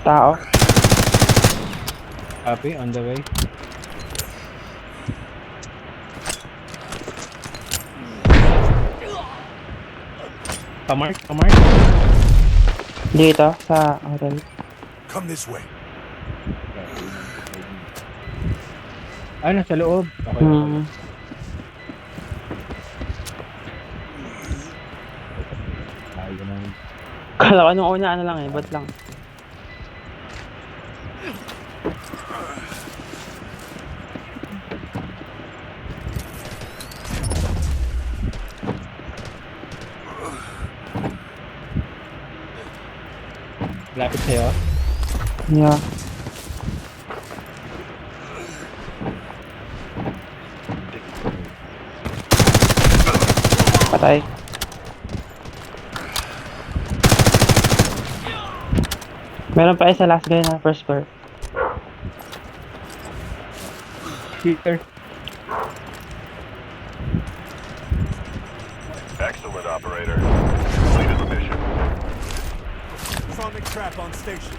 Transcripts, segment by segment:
Tao. Copy, on the way. Pamark. Dito, sa hotel. Come this way. Nasa loob. Okay. Ayun na. Kala ko nung una ano lang bot lang. Lapit sa'yo. Yeah. Patay. Meron pa isa last guy na first floor. Peter. Excellent, operator. Completed the mission. Sonic trap on station.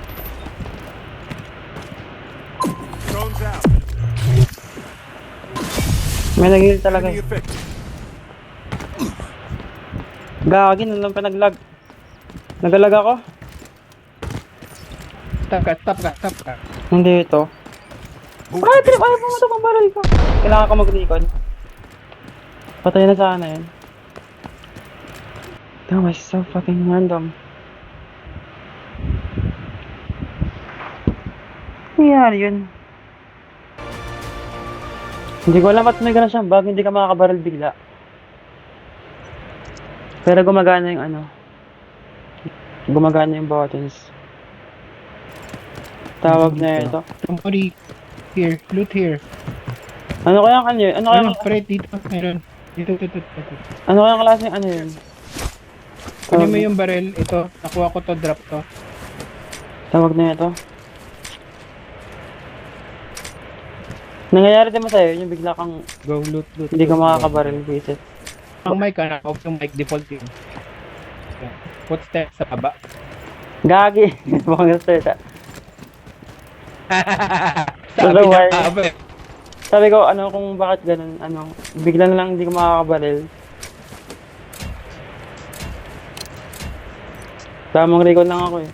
Drones out. May nag-heal talaga. Enemy effective. Gagi, nung pa nag-lag. Nag-lag ako? Stop ka. Hindi ito. Move Ay, to this trip! Ayaw place. pumatok ang barrel ko. Kailangan ko mag-recon. Patay na sana yun. That was so fucking random. Nangyari yun. Hindi ko alam at may gano'n siyang bug, hindi ka makakabarrel bigla. Pero gumagana yung ano. Gumagana yung buttons. Tawag na ito. Somebody here. Loot here. Ano kaya ano yun? Pre, dito. Meron. Dito. Ano kaya klaseng ano yun? Kunin mo yung barrel. Ito. Nakuha ko to. Drop to. Tawag na ito. Nangyayari din mo sa'yo, yung bigla kang Go loot. hindi ka makakabarrel, visit. Ang mic, off yung mic. Default yun. Footsteps sa baba. Gagi! Mga start ah. Sabi Hello, niya, why? Sabi ko, kung bakit ganun, bigla na lang hindi ka makakabarrel. Tamang recall lang ako eh.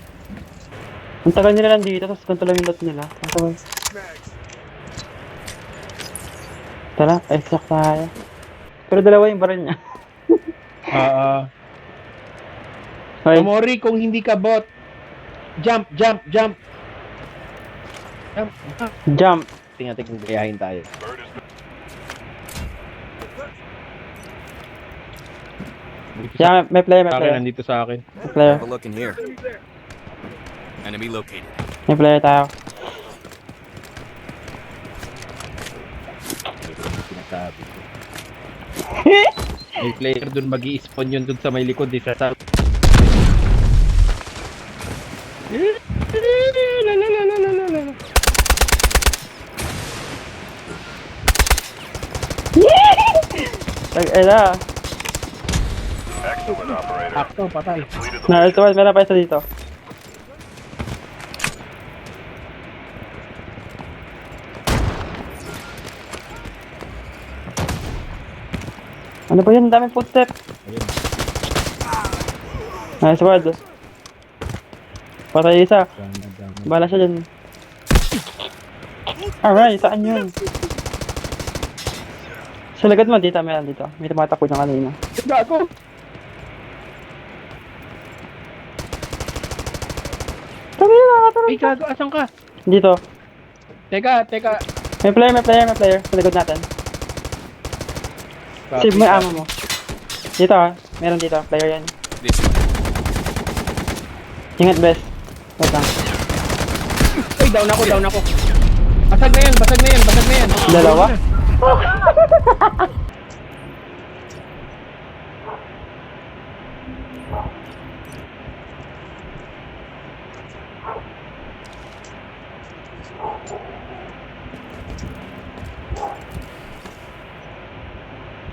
Ang tagal nila lang dito, tapos ganito lang yung loot nila. Ang tagal. Tara, exact tayo. Pero dalawa yung barrel niya. Okay. Tomori, kung hindi ka bot. Jump. Jump. Tingnan kung gayahin tayo. Yeah, may player. Nandito sa akin. May player. Have a look in here. Enemy located. May player tayo. Sinasabi ko. May player dun mag-i-spawn yun dun sa may likod. Sasabi. Tag-ela. Excellent, operator. Akto, patay. Completed the Na, ito meron pa isa dito. Ano ba yun? Ang daming footstep. Nice word. Patay isa. Bala siya dyan. Alright, saan yun? Sa lagad mo, dito, meron dito. May tumatakbo niya kanina. Gago! Ay, gago, asan ka? Dito. Teka. May player. Sa likod natin. Save mo yung ammo mo. Dito meron dito. Player yan. This way. Ingat, best. Wait lang. Ay, down ako. Basag na yan. Dalawa?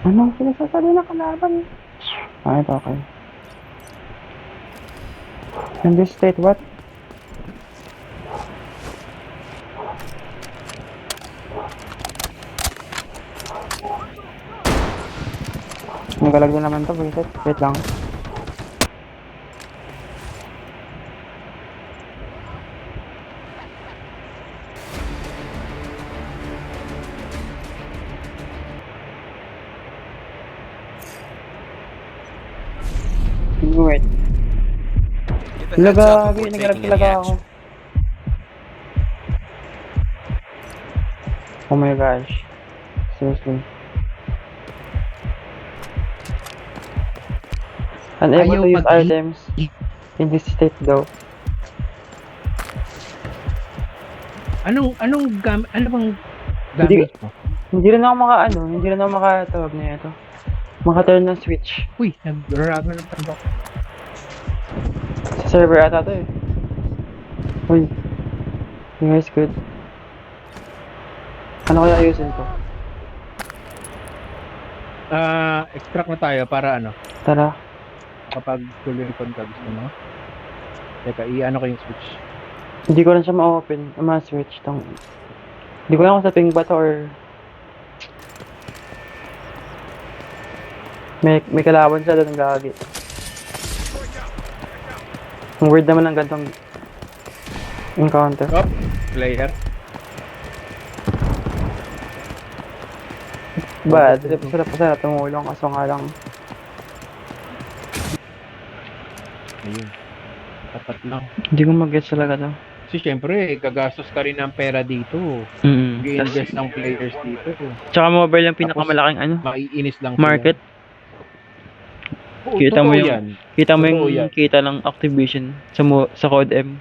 Anong sinasasabi na kalaban? Ito, okay. In this state, what? Nagalag na naman to, Vincent. Wait lang. Wait. Give a heads up Nagalag, before nagalag taking any talaga ako. action. Oh my gosh. Seriously. Unable Ayaw to use pag- items in this state though. Ano bang Hindi- gamit mo? Hindi rin ako makatawag na ito. Makaturn ng switch. Uy, nag-rubber na pa. Sa server ata to eh. Uy. You guys good? Ano kaya ayusin ko? Extract na tayo para ano, Tara. kapag tuloy ka gusto mo. Teka, i-ano ko yung switch. Hindi ko rin siya ma-open. Ma-switch tong. Hindi ko lang kung sa ping ba to or may kalaban siya doon ng gagi. Ang weird naman ng gantong encounter. Oh, player. Ba, sarap tumulong kaso nga lang. Ayun. Tapat lang. Hindi ko mag-gets talaga to. Kasi syempre, gagastos ka rin ng pera dito. Mm. Mag-invest ng players dito. Tsaka mobile yung pinakamalaking ano, Maiinis lang sila. market. Oo, Kita mo totoo yung- yan. Kita mo Totoo yung yan. kita ng Activision sa Code M.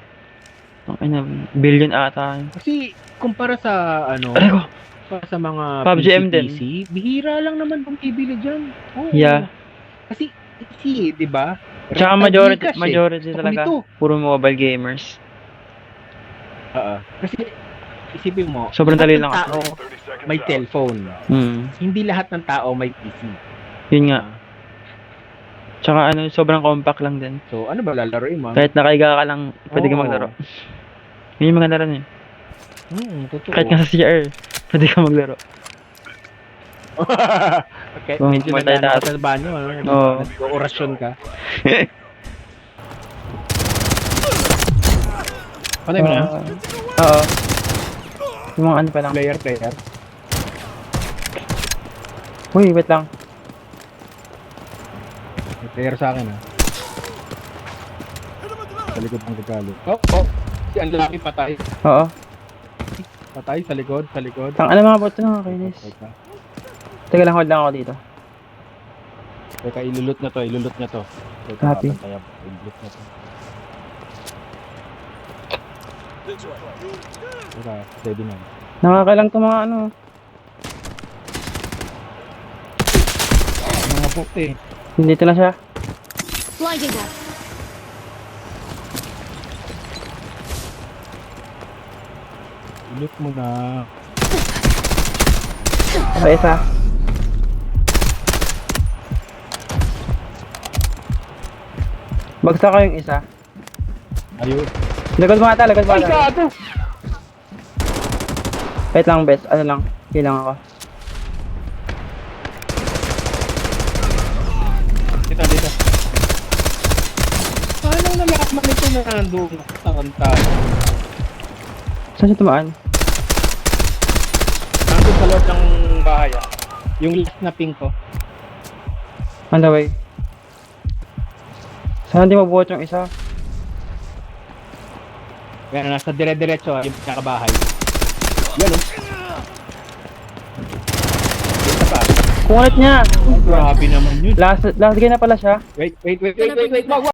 Ang ina, billion ata. Kasi kumpara sa ano, Aray ko. para sa mga PUBG M din. PC, bihira lang naman bumibili dyan. Oo. Yeah. Kasi easy, di ba? Tsaka Rental Gcash eh. majority Gusto ko talaga. nito. Puro mobile gamers. Kasi isipin mo, Sobrang lahat dali ng lang. tao 30 seconds may out. cellphone. Hindi lahat ng tao may PC. Yun nga. Tsaka ano, sobrang compact lang din. So, ano ba lalaroin mo? Kahit nakahiga ka lang, pwede ka Oo. maglaro. Yun yung maganda rin eh. Totoo. Kahit nga sa CR, pwede ka maglaro. Okay, Kung medyo matay nagano tayo. ka sa banyo, ano? Oo. Nag-orasyon ka. Patay mo na? Oo. Yung mga ano pa lang. Player. Uy, wait lang. May player sa akin, ha? Sa likod ng regalo. Si ang lalaki patay. Oo. Patay sa likod. Tang ano mga bot na, kainis. Teka lang, hold lang ako dito. Teka, ilulot na to. Teka, Copy. papantay ako. Ilulot na to. Teka, steady man. Nakakailang to mga ano. Mga puti. Dito na siya. Blinding us. Ilot mo na. Okay, isa. Bagsak ko yung isa. Ayun. Lagod mo ata. Ay, gato! Wait lang, best. Ano lang. Hilang ako. Dito. Paano nalaman ito na nandun sa kanta? Saan siya tumaan? Nandun sa loob ng bahay, ah. Yung last na pink ko. On the way. Sana di mabuhat yung isa. Yan, nasa dire-diretso, ah, yung pinakabahay. Yan, oh. Isa pa. Kungalit niya! Grabe naman yun. Last game na pala siya. Wait. Wag.